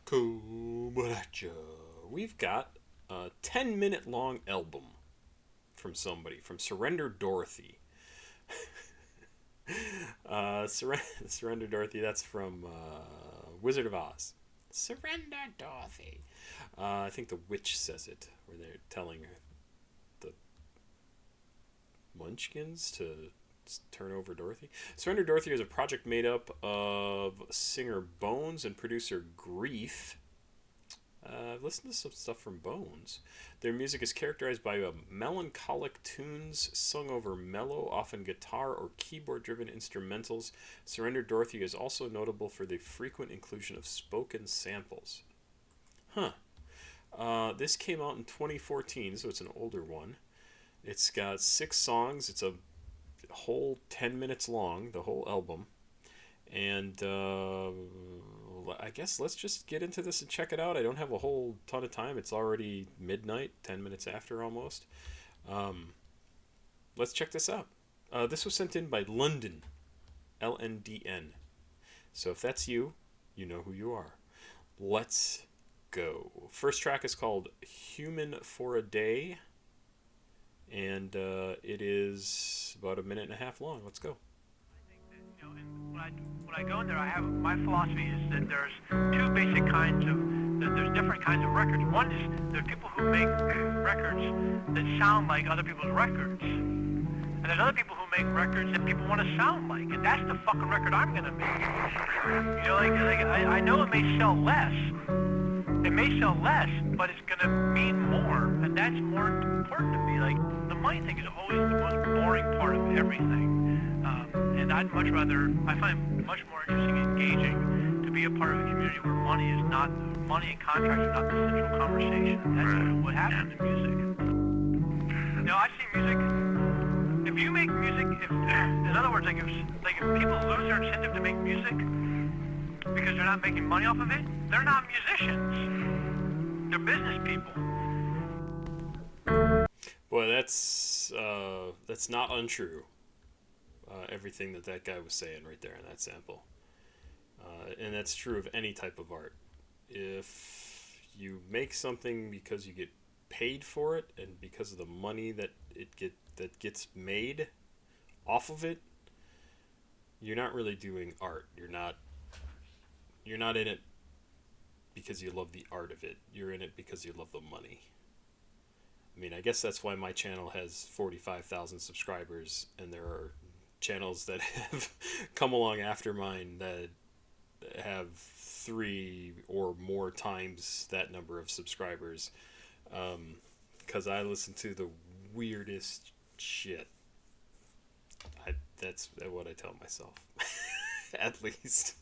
Kumaracha. We've got a 10-minute long album from somebody, from Surrender Dorothy. Surrender Dorothy, that's from Wizard of Oz. Surrender Dorothy. I think the witch says it, where they're telling the munchkins to turn over Dorothy. Surrender Dorothy is a project made up of singer Bones and producer Grief. I've listened to some stuff from Bones. Their music is characterized by melancholic tunes sung over mellow, often guitar or keyboard-driven instrumentals. Surrender Dorothy is also notable for the frequent inclusion of spoken samples. This came out in 2014, so it's an older one. It's got 6 songs. It's a whole 10 minutes long, the whole album. And I guess let's just get into this and check it out. I don't have a whole ton of time. It's already midnight, 10 minutes after almost. Let's check this out. This was sent in by London, LNDN. So if that's you, you know who you are. Let's go. First track is called Human for a Day. And it is about a minute and a half long. Let's go. When I go in there, I have my philosophy is that there's two basic kinds of there's different kinds of records. One is there's people who make records that sound like other people's records, and there's other people who make records that people want to sound like, and that's the fucking record I'm gonna make. You know, like I know it may sell less. It may sell less, but it's gonna mean more, and that's more important to me. Like the money thing is always the most boring part of everything. And I'd much rather, I find much more interesting and engaging to be a part of a community where money and contracts are not the central conversation. That's what happens in music. Now, I see music, if you make music, in other words, like if people lose their incentive to make music because they're not making money off of it, they're not musicians. They're business people. Boy, that's not untrue. Everything that guy was saying right there in that sample. And that's true of any type of art. If you make something because you get paid for it and because of the money that gets made off of it, you're not really doing art. You're not in it because you love the art of it. You're in it because you love the money. I mean, I guess that's why my channel has 45,000 subscribers, and there are channels that have come along after mine that have 3 or more times that number of subscribers, because I listen to the weirdest shit. That's what I tell myself. At least.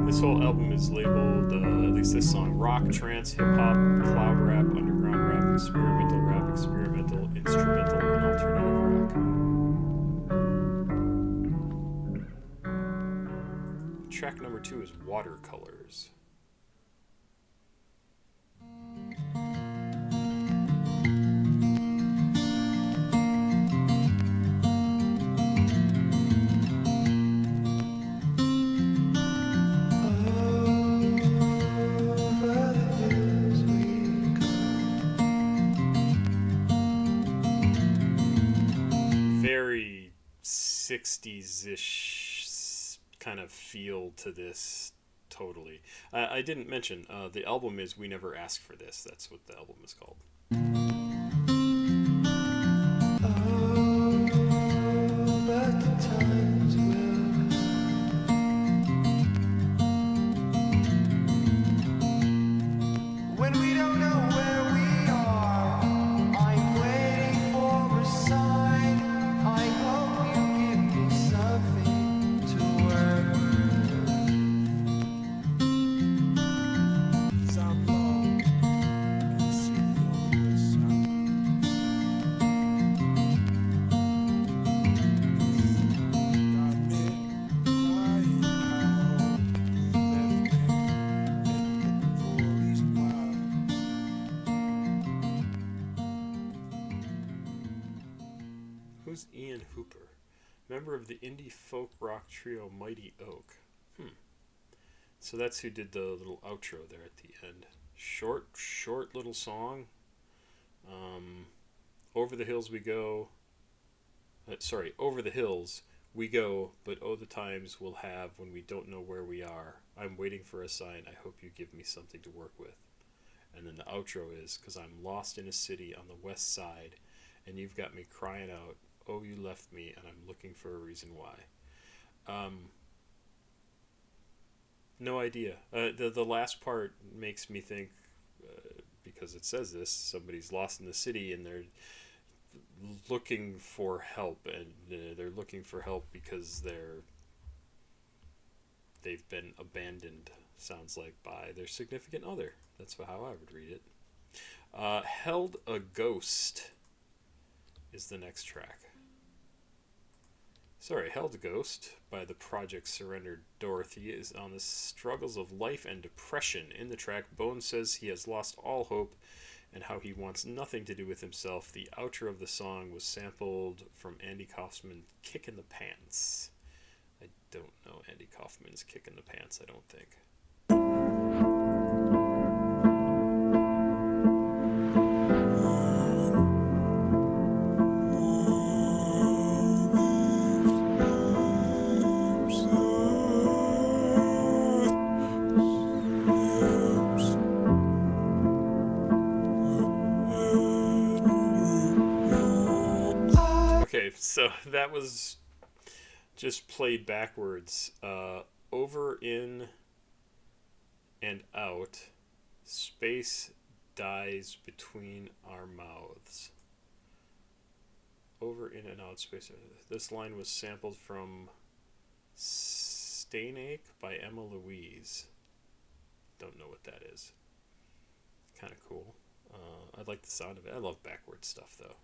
This whole album is labeled, at least this song, rock, trance, hip-hop, cloud rap, underground rap, experimental, instrumental, and alternative rock. Track number 2 is Watercolors. Very 60s-ish kind of feel to this, totally. I didn't mention, the album is We Never Asked for This. That's what the album is called. Who's Ian Hooper? Member of the indie folk rock trio Mighty Oak. So that's who did the little outro there at the end. Short little song. Over the hills we go. Over the hills we go, but oh the times we'll have when we don't know where we are. I'm waiting for a sign. I hope you give me something to work with. And then the outro is, 'cause I'm lost in a city on the west side, and you've got me crying out, oh, you left me, and I'm looking for a reason why. No idea. The last part makes me think, because it says this, somebody's lost in the city, and they're looking for help, and they're looking for help because they've been abandoned, sounds like, by their significant other. That's how I would read it. Held a Ghost is the next track. Held a Ghost by the project Surrendered Dorothy is on the struggles of life and depression. In the track, Bones says he has lost all hope and how he wants nothing to do with himself. The outro of the song was sampled from Andy Kaufman's Kick in the Pants. I don't know Andy Kaufman's Kick in the Pants, I don't think. Okay, so that was just played backwards. Over, in, and out. Space dies between our mouths. Over, in, and out. Space. This line was sampled from Stainache by Emma Louise. Don't know what that is. Kind of cool. I like the sound of it. I love backward stuff, though.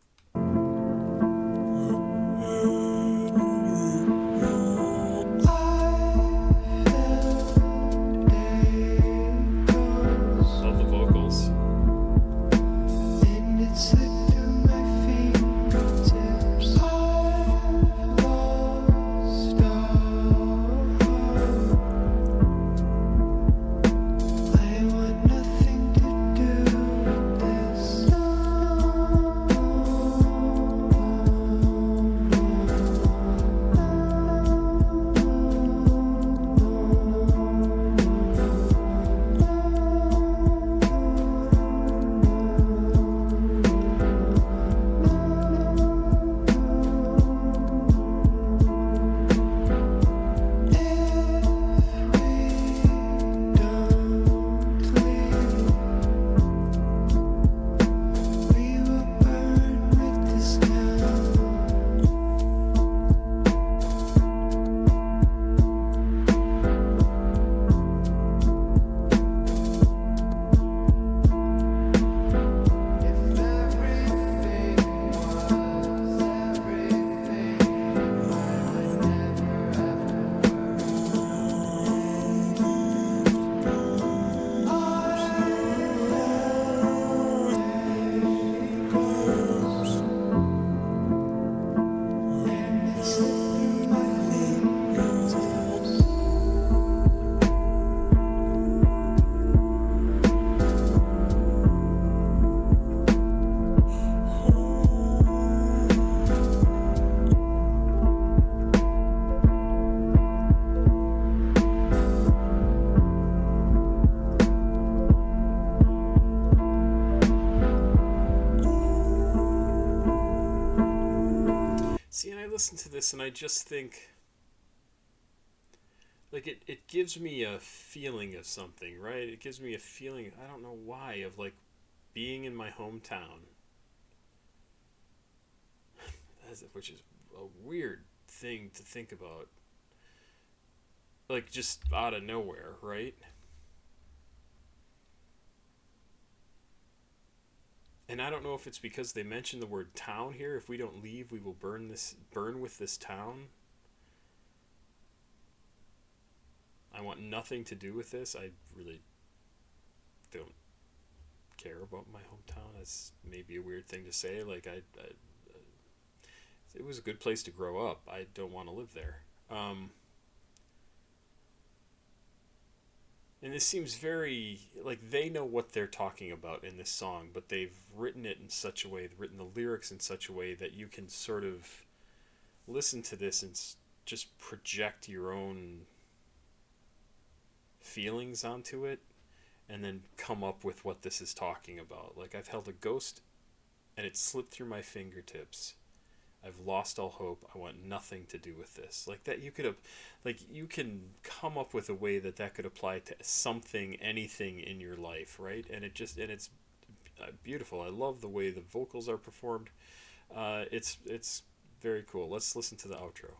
Love the vocals. See, and I listen to this and I just think, like, it gives me a feeling of something, right? It gives me a feeling, I don't know why, of, like, being in my hometown. Which is a weird thing to think about. Like, just out of nowhere, right? And I don't know if it's because they mention the word town here. If we don't leave, we will burn with this town. I want nothing to do with this. I really don't care about my hometown. That's maybe a weird thing to say. Like, it was a good place to grow up. I don't want to live there. And this seems very like they know what they're talking about in this song, but they've written it in such a way, they've written the lyrics in such a way that you can sort of listen to this and just project your own feelings onto it and then come up with what this is talking about. Like, I've held a ghost and it slipped through my fingertips. I've lost all hope. I want nothing to do with this. Like that, you could have, like you can come up with a way that that could apply to something, anything in your life, right? And it's beautiful. I love the way the vocals are performed. It's very cool. Let's listen to the outro.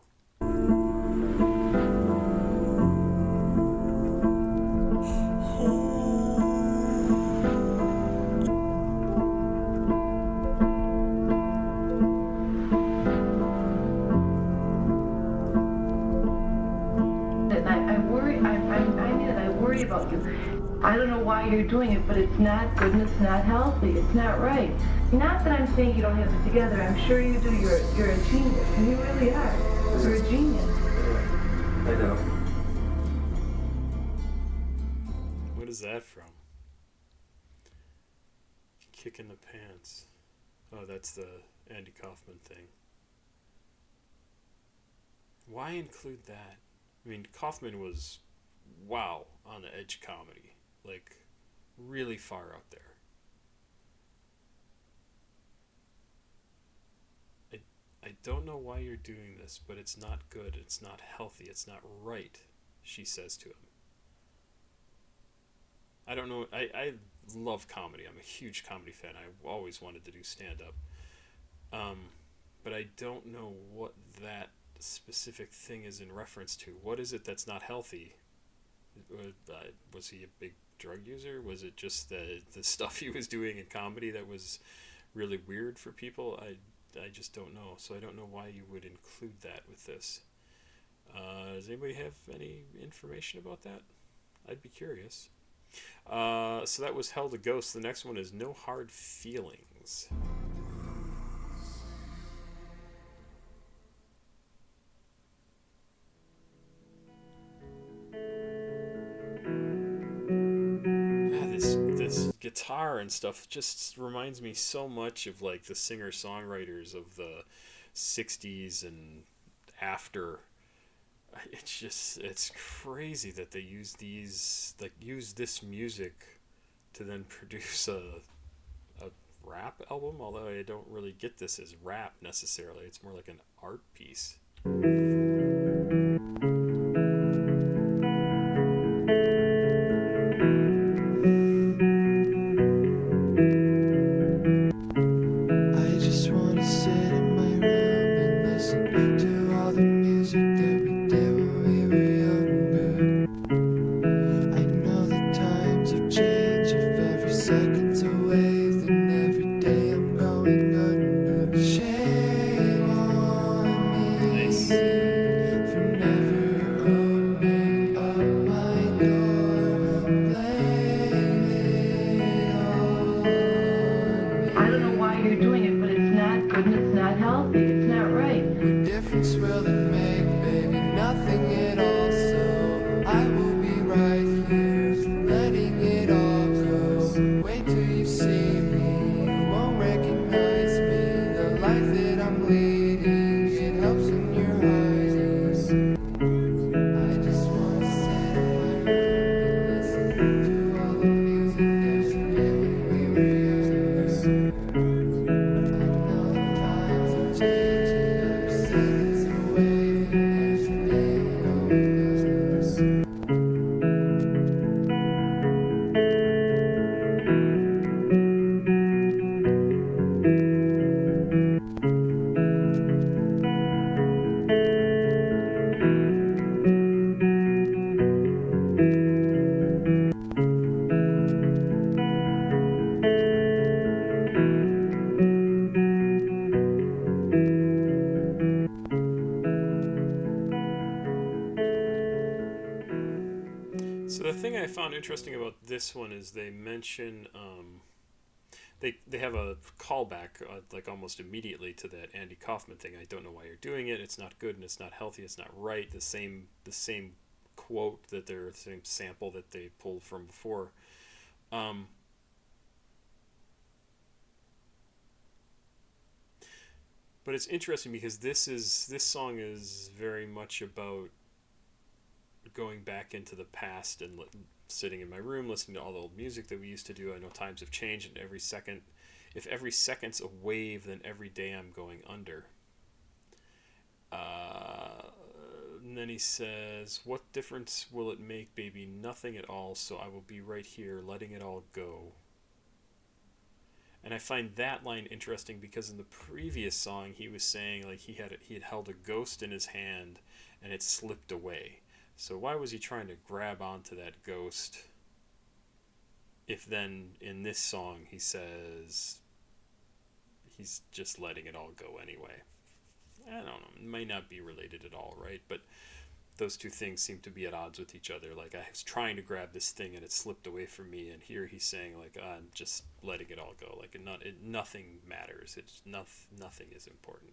About you. I don't know why you're doing it, but it's not good and it's not healthy. It's not right. Not that I'm saying you don't have it together. I'm sure you do. You're a genius. And you really are. You're a genius. I know. What is that from? Kick in the pants. Oh, that's the Andy Kaufman thing. Why include that? I mean, Kaufman was wow on the edge comedy, like really far out there. I don't know why you're doing this, but it's not good, it's not healthy, it's not right, she says to him. I don't know, I love comedy. I'm a huge comedy fan. I always wanted to do stand-up. But I don't know what that specific thing is in reference to. What is it that's not healthy? Was he a big drug user? Was it just the stuff he was doing in comedy that was really weird for people? I just don't know. So I don't know why you would include that with this. Does anybody have any information about that? I'd be curious. So that was Held a Ghost. The next one is No Hard Feelings. This guitar and stuff just reminds me so much of like the singer-songwriters of the 60s and after. It's crazy that they use this music to then produce a rap album, although I don't really get this as rap necessarily. It's more like an art piece. So the thing I found interesting about this one is they mention they have a callback like almost immediately to that Andy Kaufman thing. I don't know why you're doing it. It's not good and it's not healthy. It's not right. The same quote that they're the same sample that they pulled from before. Um, but it's interesting because this song is very much about going back into the past and sitting in my room listening to all the old music that we used to do. I know times have changed, and if every second's a wave, then every day I'm going under. And then he says, "What difference will it make, baby? Nothing at all. So I will be right here, letting it all go." And I find that line interesting because in the previous song he was saying like he had held a ghost in his hand and it slipped away. So why was he trying to grab onto that ghost if then in this song he says he's just letting it all go anyway? I don't know. It might not be related at all, right? But those two things seem to be at odds with each other. Like I was trying to grab this thing and it slipped away from me, and here he's saying like I'm just letting it all go. Like nothing matters. It's nothing is important.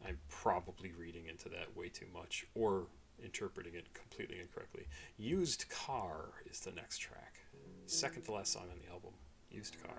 I'm probably reading into that way too much or interpreting it completely incorrectly. Used Car is the next track. Second to last song on the album. Used Car.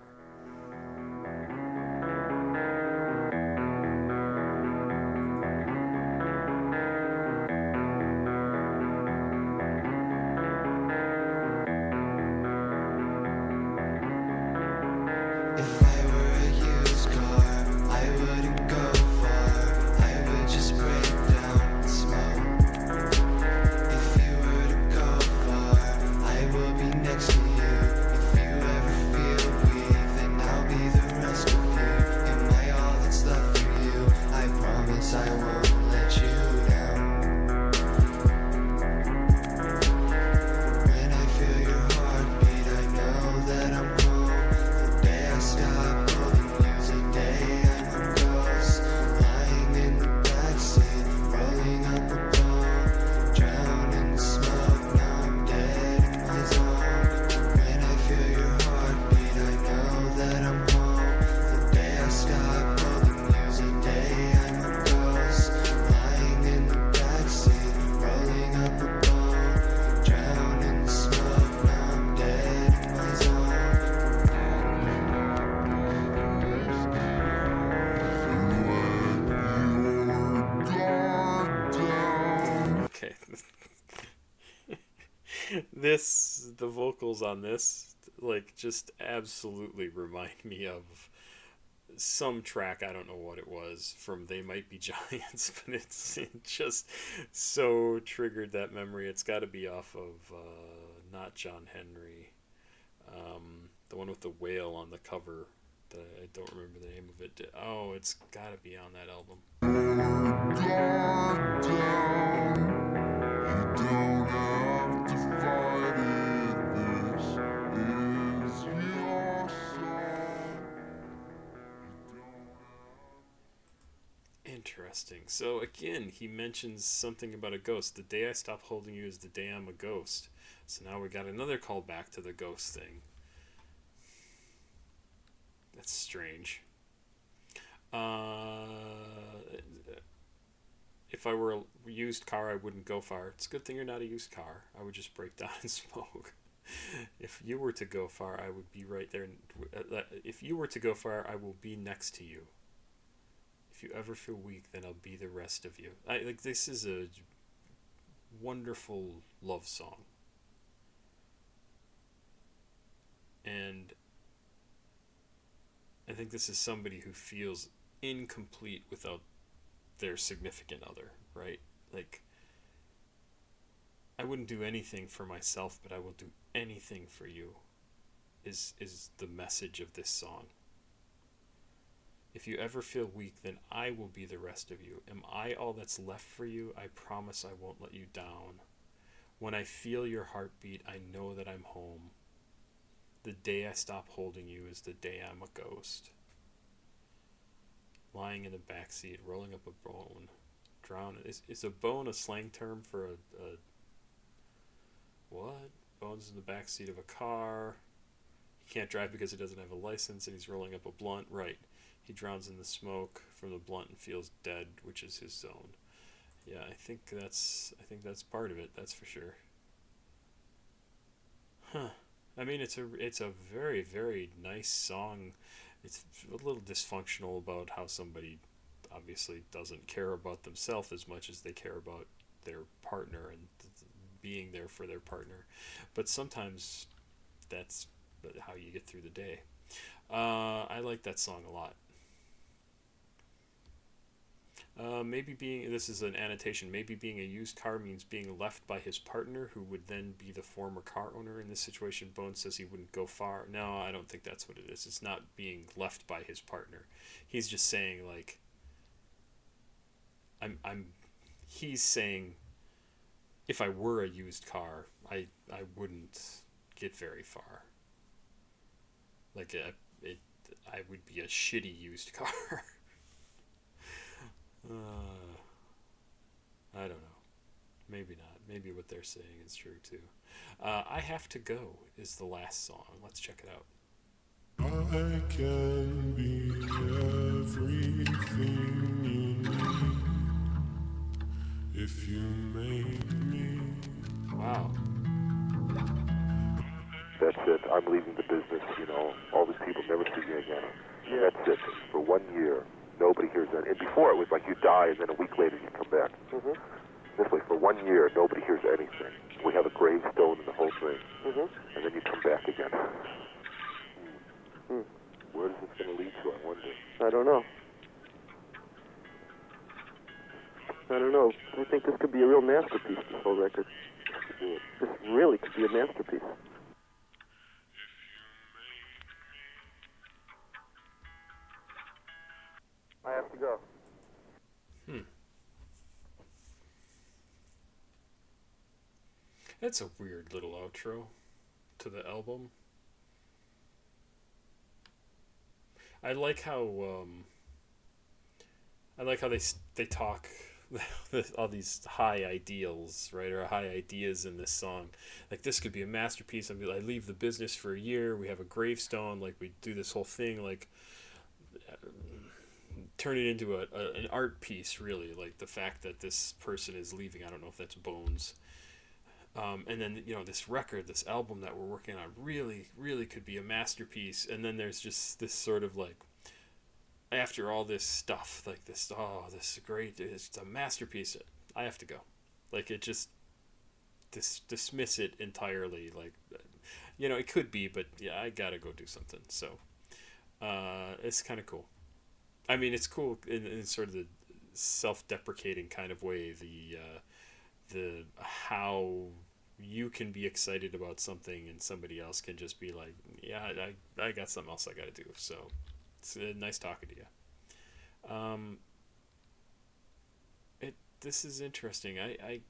The vocals on this like just absolutely remind me of some track, I don't know what it was, from They Might Be Giants, but it just so triggered that memory. It's got to be off of not John Henry, the one with the whale on the cover. I don't remember the name of it. Oh, it's got to be on that album. Interesting. So again, he mentions something about a ghost. The day I stop holding you is the day I'm a ghost. So now we got another call back to the ghost thing. That's strange. If I were a used car, I wouldn't go far. It's a good thing you're not a used car. I would just break down and smoke. If you were to go far, I would be right there. If you were to go far, I will be next to you. If you ever feel weak, then I'll be the rest of you. This is a wonderful love song. And I think this is somebody who feels incomplete without their significant other, right? Like, I wouldn't do anything for myself, but I will do anything for you, is the message of this song. If you ever feel weak, then I will be the rest of you. Am I all that's left for you? I promise I won't let you down. When I feel your heartbeat, I know that I'm home. The day I stop holding you is the day I'm a ghost. Lying in the backseat, rolling up a bone, drowning. Is a bone a slang term for a what? Bones in the backseat of a car. He can't drive because he doesn't have a license, and he's rolling up a blunt. Right. He drowns in the smoke from the blunt and feels dead, which is his zone. Yeah, I think that's part of it. That's for sure. Huh. I mean, it's a very, very nice song. It's a little dysfunctional about how somebody obviously doesn't care about themselves as much as they care about their partner and being there for their partner. But sometimes that's how you get through the day. I like that song a lot. Maybe this is an annotation, maybe being a used car means being left by his partner, who would then be the former car owner. In this situation, Bones says he wouldn't go far. No, I don't think that's what it is. It's not being left by his partner. He's just saying, like, he's saying, if I were a used car, I wouldn't get very far. Like, I would be a shitty used car. I don't know. Maybe not. Maybe what they're saying is true too. I Have to Go is the last song. Let's check it out. I can be everything you need if you make me. Wow. That's it. I'm leaving the business. All these people never see me again. Yeah. That's it. For 1 year, nobody hears that. And before it was like you die and then a week later you come back. Mm-hmm. This way, for 1 year, nobody hears anything. We have a gravestone and the whole thing. Mm-hmm. And then you come back again. Where is this going to lead to, I wonder? I don't know. I think this could be a real masterpiece, this whole record. This really could be a masterpiece. I have to go. That's a weird little outro to the album. I like how they talk all these high ideals, right, or high ideas in this song. Like, this could be a masterpiece. I leave the business for a year. We have a gravestone. Like, we do this whole thing. Like, turn it into an art piece, really. Like, the fact that this person is leaving. I don't know if that's Bones. And then, this record, this album that we're working on really, really could be a masterpiece. And then there's just this sort of, like, after all this stuff, like this is great, it's a masterpiece, I have to go. Like, it just dismiss it entirely. Like, it could be, but yeah, I gotta go do something. So it's kind of cool. I mean, it's cool in sort of the self-deprecating kind of way. The how you can be excited about something and somebody else can just be like, yeah, I got something else I got to do. So it's nice talking to you. This is interesting. I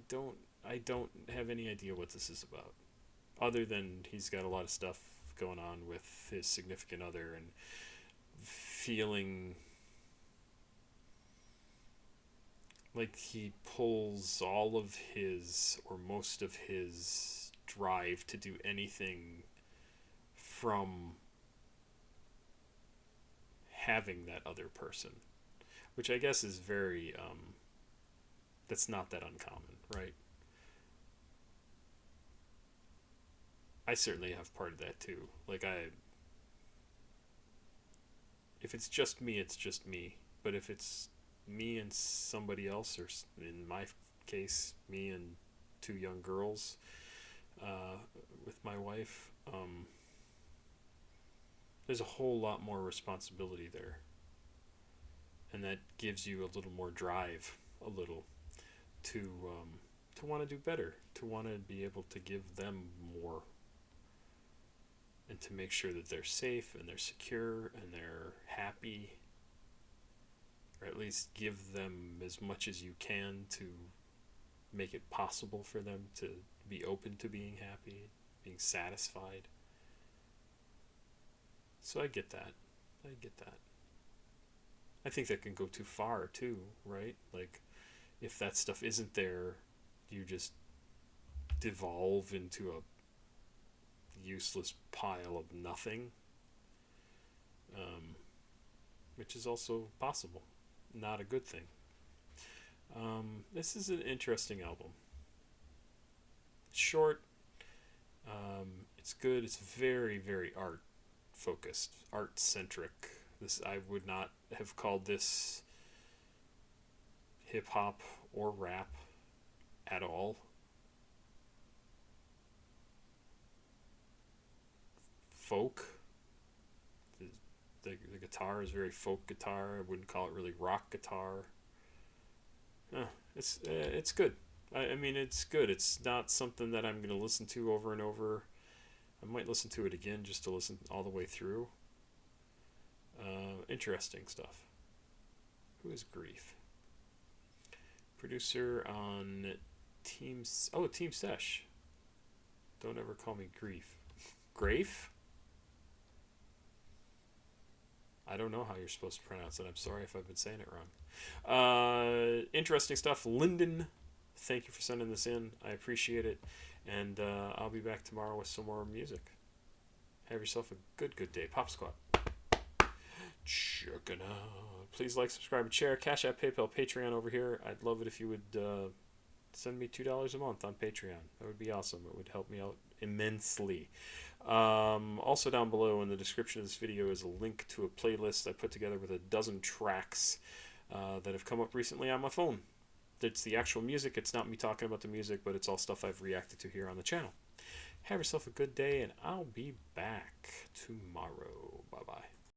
don't have any idea what this is about, other than he's got a lot of stuff going on with his significant other and feeling like he pulls all of his, or most of his, drive to do anything from having that other person, which I guess is very, that's not that uncommon, right? I certainly have part of that too. Like, if it's just me, it's just me. But if it's me and somebody else, or in my case, me and two young girls, with my wife, there's a whole lot more responsibility there. And that gives you a little more drive, to want to do better, to want to be able to give them more, and to make sure that they're safe and they're secure and they're happy, or at least give them as much as you can to make it possible for them to be open to being happy, being satisfied. So I get that. I think that can go too far too, right? Like, if that stuff isn't there, you just devolve into useless pile of nothing, which is also possible, not a good thing. This is an interesting album. Short, it's good. It's very, very art focused, art centric. This, I would not have called this hip hop or rap at all. Folk. The guitar is very folk guitar. I wouldn't call it really rock guitar. It's good. I mean, it's good. It's not something that I'm going to listen to over and over. I might listen to it again just to listen all the way through. Interesting stuff. Who is Grief? Producer on Team Sesh. Don't ever call me Grief. Grafe? I don't know how you're supposed to pronounce it. I'm sorry if I've been saying it wrong. Interesting stuff. Lyndon, thank you for sending this in. I appreciate it. And I'll be back tomorrow with some more music. Have yourself a good day. Pop Squat. Check it out. Please like, subscribe, and share. Cash App, PayPal, Patreon over here. I'd love it if you would send me $2 a month on Patreon. That would be awesome. It would help me out immensely. Also down below in the description of this video is a link to a playlist I put together with a dozen tracks that have come up recently on my phone. It's the actual music. It's not me talking about the music, but it's all stuff I've reacted to here on the channel. Have yourself a good day, and I'll be back tomorrow. Bye-bye.